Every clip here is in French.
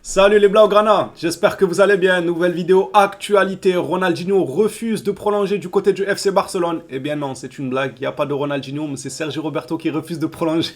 Salut les Blaugrana, j'espère que vous allez bien. Nouvelle vidéo actualité. Ronaldinho refuse de prolonger du côté du FC Barcelone. Eh bien non, c'est une blague, il n'y a pas de Ronaldinho, mais c'est Sergi Roberto qui refuse de prolonger.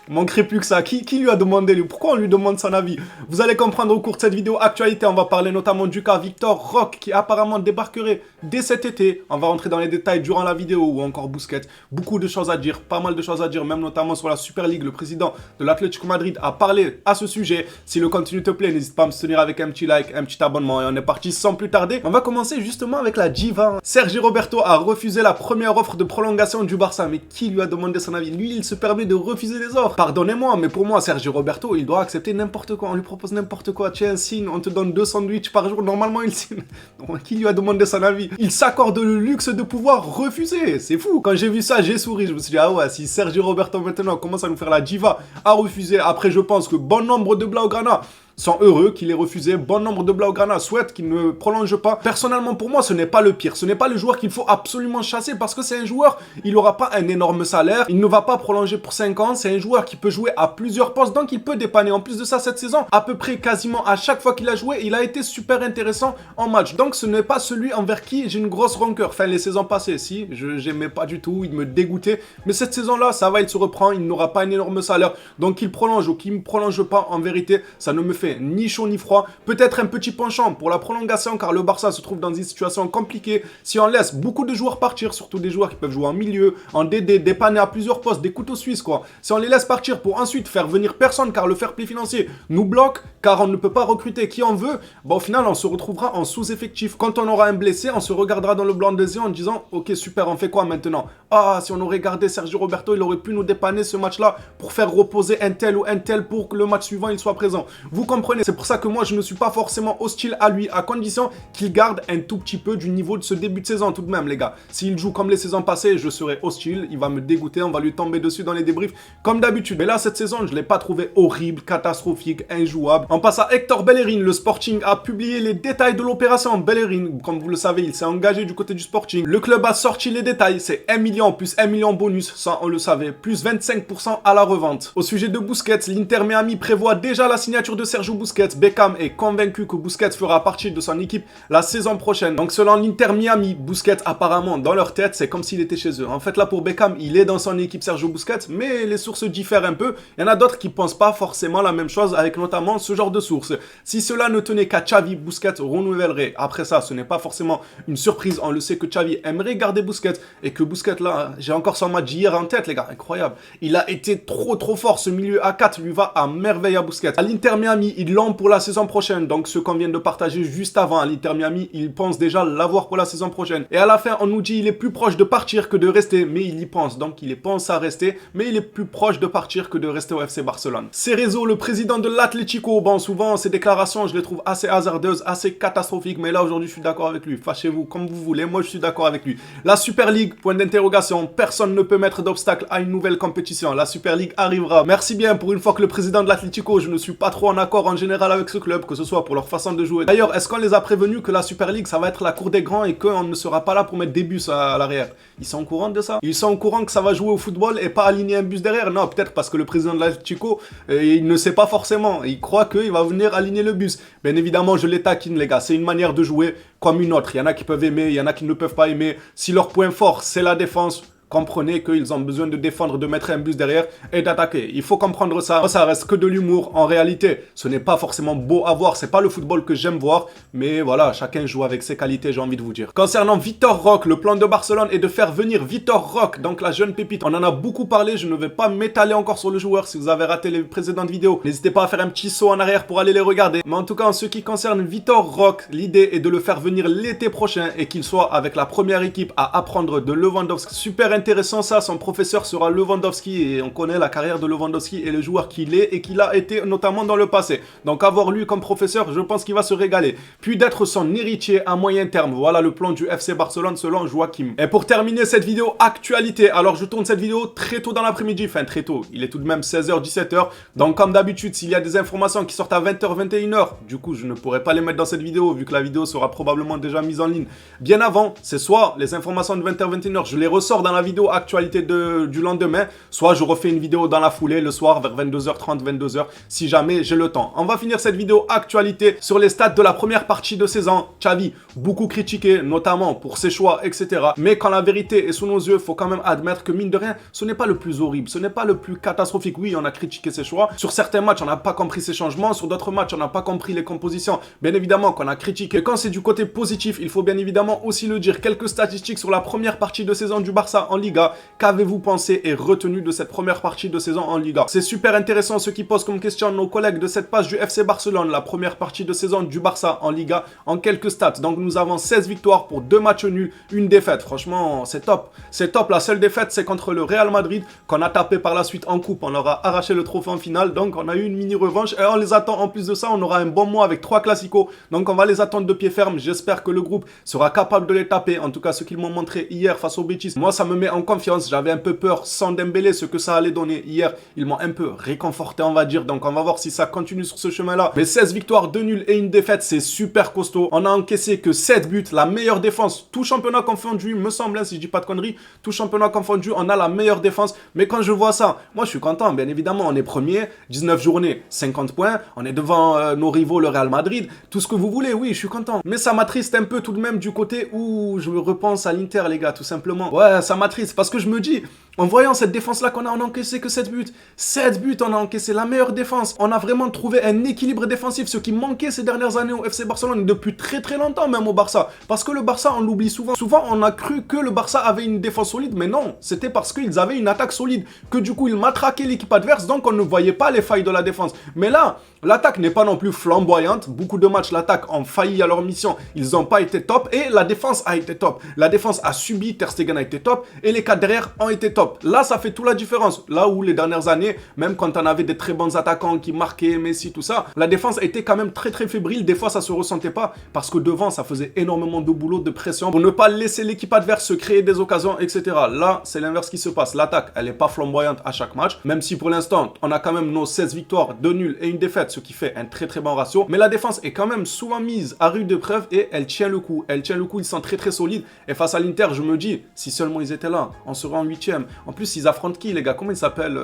Manquerait plus que ça. Qui lui a demandé lui? Pourquoi on lui demande son avis? Vous allez comprendre au cours de cette vidéo actualité. On va parler notamment du cas Victor Roque qui apparemment débarquerait dès cet été. On va rentrer dans les détails durant la vidéo ou encore Busquets. Beaucoup de choses à dire, pas mal de choses à dire, même notamment sur la Super League. Le président de l'Atlético Madrid a parlé à ce sujet. Si le contenu te plaît, n'hésite pas à me soutenir avec un petit like, un petit abonnement et on est parti sans plus tarder. On va commencer justement avec la diva. Sergi Roberto a refusé la première offre de prolongation du Barça. Mais qui lui a demandé son avis? Lui, il se permet de refuser les offres. Pardonnez-moi, mais pour moi, Sergi Roberto, il doit accepter n'importe quoi. On lui propose n'importe quoi. Tiens, signe, on te donne 2 sandwichs par jour. Normalement, il signe. Donc, qui lui a demandé son avis? Il s'accorde le luxe de pouvoir refuser. C'est fou. Quand j'ai vu ça, j'ai souri. Je me suis dit, ah ouais, si Sergi Roberto maintenant commence à nous faire la diva, à refuser. Après, je pense que bon nombre de Blaugrana sont heureux qu'il ait refusé. Bon nombre de Blaugrana souhaitent qu'il ne prolonge pas. Personnellement, pour moi, ce n'est pas le pire. Ce n'est pas le joueur qu'il faut absolument chasser parce que c'est un joueur, il n'aura pas un énorme salaire. Il ne va pas prolonger pour 5 ans. C'est un joueur qui peut jouer à plusieurs postes, donc il peut dépanner. En plus de ça, cette saison, à peu près quasiment à chaque fois qu'il a joué, il a été super intéressant en match. Donc, ce n'est pas celui envers qui j'ai une grosse rancœur. Enfin, les saisons passées, si, je n'aimais pas du tout, il me dégoûtait. Mais cette saison-là, ça va, il se reprend. Il n'aura pas un énorme salaire. Donc, qu'il prolonge ou qu'il ne prolonge pas, en vérité, ça ne me fait ni chaud ni froid. Peut-être un petit penchant pour la prolongation car le Barça se trouve dans une situation compliquée. Si on laisse beaucoup de joueurs partir, surtout des joueurs qui peuvent jouer en milieu, en DD, dépanner à plusieurs postes, des couteaux suisses quoi. Si on les laisse partir pour ensuite faire venir personne car le fair play financier nous bloque, car on ne peut pas recruter qui on veut, bah au final on se retrouvera en sous-effectif. Quand on aura un blessé, on se regardera dans le blanc des yeux en disant ok super, on fait quoi maintenant? Ah, si on aurait gardé Sergio Roberto, il aurait pu nous dépanner ce match-là pour faire reposer un tel ou un tel pour que le match suivant il soit présent. Vous comprenez? C'est pour ça que moi je ne suis pas forcément hostile à lui, à condition qu'il garde un tout petit peu du niveau de ce début de saison tout de même les gars. S'il joue comme les saisons passées, je serai hostile, il va me dégoûter, on va lui tomber dessus dans les débriefs comme d'habitude. Mais là cette saison, je ne l'ai pas trouvé horrible, catastrophique, injouable. On passe à Hector Bellerin. Le Sporting a publié les détails de l'opération Bellerin. Comme vous le savez, il s'est engagé du côté du Sporting. Le club a sorti les détails, c'est 1 million plus 1 million bonus, ça on le savait, plus 25% à la revente. Au sujet de Busquets, l'Inter Miami prévoit déjà la signature de Sergio Busquets. Beckham est convaincu que Busquets fera partie de son équipe la saison prochaine. Donc selon l'Inter Miami, Busquets apparemment dans leur tête, c'est comme s'il était chez eux. En fait là pour Beckham, il est dans son équipe Sergio Busquets, mais les sources diffèrent un peu. Il y en a d'autres qui pensent pas forcément la même chose avec notamment ce genre de sources. Si cela ne tenait qu'à Xavi, Busquets renouvellerait. Après ça, ce n'est pas forcément une surprise. On le sait que Xavi aimerait garder Busquets et que Busquets là, j'ai encore son match d'hier en tête les gars, incroyable. Il a été trop fort, ce milieu A4 lui va à merveille à Busquets. À l'Inter Miami, ils l'ont pour la saison prochaine. Donc ce qu'on vient de partager juste avant à l'Inter Miami, ils pensent déjà l'avoir pour la saison prochaine. Et à la fin, on nous dit il est plus proche de partir que de rester, mais il y pense. Donc il pense à rester, mais il est plus proche de partir que de rester au FC Barcelone. Cerezo, le président de l'Atlético, bon souvent ces déclarations je les trouve assez hasardeuses, assez catastrophiques, mais là aujourd'hui je suis d'accord avec lui. Fâchez-vous comme vous voulez, moi je suis d'accord avec lui. La Super League, point d'interrogation, personne ne peut mettre d'obstacle à une nouvelle compétition. La Super League arrivera. Merci bien pour une fois que le président de l'Atlético, je ne suis pas trop en accord en général avec ce club, que ce soit pour leur façon de jouer. D'ailleurs, est-ce qu'on les a prévenus que la Super League ça va être la cour des grands et qu'on ne sera pas là pour mettre des bus à l'arrière? Ils sont au courant de ça? Ils sont au courant que ça va jouer au football et pas aligner un bus derrière? Non, peut-être parce que le président de l'Atlético, il ne sait pas forcément. Il croit qu'il va venir aligner le bus. Bien évidemment, je les taquine les gars. C'est une manière de jouer comme une autre. Il y en a qui peuvent aimer, il y en a qui ne peuvent pas aimer. Si leur point fort, c'est la défense, comprenez qu'ils ont besoin de défendre, de mettre un bus derrière et d'attaquer. Il faut comprendre ça. Ça reste que de l'humour. En réalité, ce n'est pas forcément beau à voir. C'est pas le football que j'aime voir. Mais voilà, chacun joue avec ses qualités, j'ai envie de vous dire. Concernant Victor Roque, le plan de Barcelone est de faire venir Victor Roque, donc la jeune pépite. On en a beaucoup parlé. Je ne vais pas m'étaler encore sur le joueur. Si vous avez raté les précédentes vidéos, n'hésitez pas à faire un petit saut en arrière pour aller les regarder. Mais en tout cas, en ce qui concerne Victor Roque, l'idée est de le faire venir l'été prochain et qu'il soit avec la première équipe à apprendre de Lewandowski. Super intéressant ça, son professeur sera Lewandowski et on connaît la carrière de Lewandowski et le joueur qu'il est et qu'il a été notamment dans le passé. Donc avoir lui comme professeur, je pense qu'il va se régaler. Puis d'être son héritier à moyen terme. Voilà le plan du FC Barcelone selon Joachim. Et pour terminer cette vidéo actualité, alors je tourne cette vidéo très tôt dans l'après-midi, enfin très tôt, il est tout de même 16h, 17h. Donc comme d'habitude, s'il y a des informations qui sortent à 20h, 21h, du coup je ne pourrai pas les mettre dans cette vidéo vu que la vidéo sera probablement déjà mise en ligne bien avant. C'est soit les informations de 20h, 21h, je les ressors dans la vidéo actualité du lendemain, soit je refais une vidéo dans la foulée le soir vers 22h30, 22h, si jamais j'ai le temps. On va finir cette vidéo actualité sur les stats de la première partie de saison. Xavi, beaucoup critiqué, notamment pour ses choix, etc. Mais quand la vérité est sous nos yeux, il faut quand même admettre que mine de rien, ce n'est pas le plus horrible, ce n'est pas le plus catastrophique. Oui, on a critiqué ses choix. Sur certains matchs, on n'a pas compris ses changements. Sur d'autres matchs, on n'a pas compris les compositions. Bien évidemment qu'on a critiqué. Quand c'est du côté positif, il faut bien évidemment aussi le dire. Quelques statistiques sur la première partie de saison du Barça en Liga. Qu'avez-vous pensé et retenu de cette première partie de saison en Liga? C'est super intéressant ce qui pose comme question nos collègues de cette page du FC Barcelone. La première partie de saison du Barça en Liga en quelques stats. Donc nous avons 16 victoires pour 2 matchs nuls, une défaite. Franchement, c'est top. C'est top. La seule défaite, c'est contre le Real Madrid qu'on a tapé par la suite en coupe. On leur a arraché le trophée en finale. Donc on a eu une mini revanche et on les attend. En plus de ça, on aura un bon mois avec 3 classicos. Donc on va les attendre de pied ferme. J'espère que le groupe sera capable de les taper. En tout cas, ce qu'ils m'ont montré hier face au Betis. Moi, ça me met en confiance. J'avais un peu peur sans Dembélé, ce que ça allait donner hier. Ils m'ont un peu réconforté, on va dire. Donc on va voir si ça continue sur ce chemin-là. Mais 16 victoires, 2 nuls et une défaite, c'est super costaud. On a encaissé que 7 buts, la meilleure défense. Tout championnat confondu, me semble, si je dis pas de conneries. Tout championnat confondu, on a la meilleure défense. Mais quand je vois ça, moi je suis content. Bien évidemment, on est premier, 19 journées, 50 points. On est devant nos rivaux, le Real Madrid. Tout ce que vous voulez, oui, je suis content. Mais ça m'attriste un peu tout de même du côté où je repense à l'Inter, les gars, tout simplement. Ouais, ça m'attriste parce que je me dis, en voyant cette défense-là qu'on a, on a encaissé que 7 buts. 7 buts, on a encaissé la meilleure défense. On a vraiment trouvé un équilibre défensif, ce qui manquait ces dernières années au FC Barcelone, depuis très très longtemps même au Barça. Parce que le Barça, on l'oublie souvent. Souvent, on a cru que le Barça avait une défense solide, mais non. C'était parce qu'ils avaient une attaque solide, que du coup, ils matraquaient l'équipe adverse, donc on ne voyait pas les failles de la défense. Mais là, l'attaque n'est pas non plus flamboyante. Beaucoup de matchs, l'attaque ont failli à leur mission. Ils n'ont pas été top et la défense a été top. La défense a subi, Ter Stegen a été top et les 4 derrière ont été top. Là, ça fait toute la différence. Là où les dernières années, même quand on avait des très bons attaquants qui marquaient, Messi, tout ça, la défense était quand même très très fébrile. Des fois, ça se ressentait pas parce que devant, ça faisait énormément de boulot, de pression pour ne pas laisser l'équipe adverse se créer des occasions, etc. Là, c'est l'inverse qui se passe. L'attaque, elle n'est pas flamboyante à chaque match, même si pour l'instant, on a quand même nos 16 victoires, 2 nuls et une défaite, ce qui fait un très très bon ratio. Mais la défense est quand même souvent mise à rude épreuve et elle tient le coup. Elle tient le coup, ils sont très très solides. Et face à l'Inter, je me dis, si seulement ils étaient là, on serait en 8e. En plus, ils affrontent qui, les gars? Comment ils s'appellent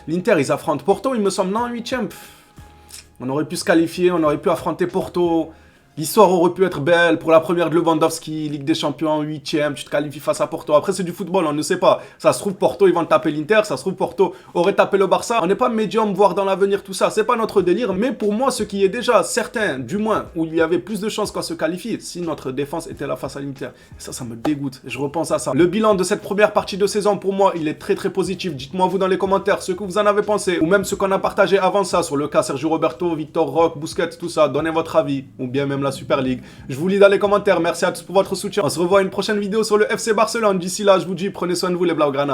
l'Inter, ils affrontent Porto, il me semble, non, en 8e. On aurait pu se qualifier, on aurait pu affronter Porto. L'histoire aurait pu être belle pour la première de Lewandowski, Ligue des Champions, 8e, tu te qualifies face à Porto. Après, c'est du football, on ne sait pas. Ça se trouve, Porto, ils vont taper l'Inter. Ça se trouve, Porto aurait tapé le Barça. On n'est pas médium, voir dans l'avenir tout ça. C'est pas notre délire. Mais pour moi, ce qui est déjà certain, du moins, où il y avait plus de chances qu'on se qualifie, si notre défense était là face à l'Inter. Ça me dégoûte. Je repense à ça. Le bilan de cette première partie de saison, pour moi, il est très très positif. Dites-moi vous dans les commentaires ce que vous en avez pensé. Ou même ce qu'on a partagé avant ça, sur le cas Sergio Roberto, Victor Roque, Busquets, tout ça. Donnez votre avis. Ou bien même la Super League. Je vous lis dans les commentaires. Merci à tous pour votre soutien. On se revoit à une prochaine vidéo sur le FC Barcelone. D'ici là, je vous dis, prenez soin de vous les Blaugrana.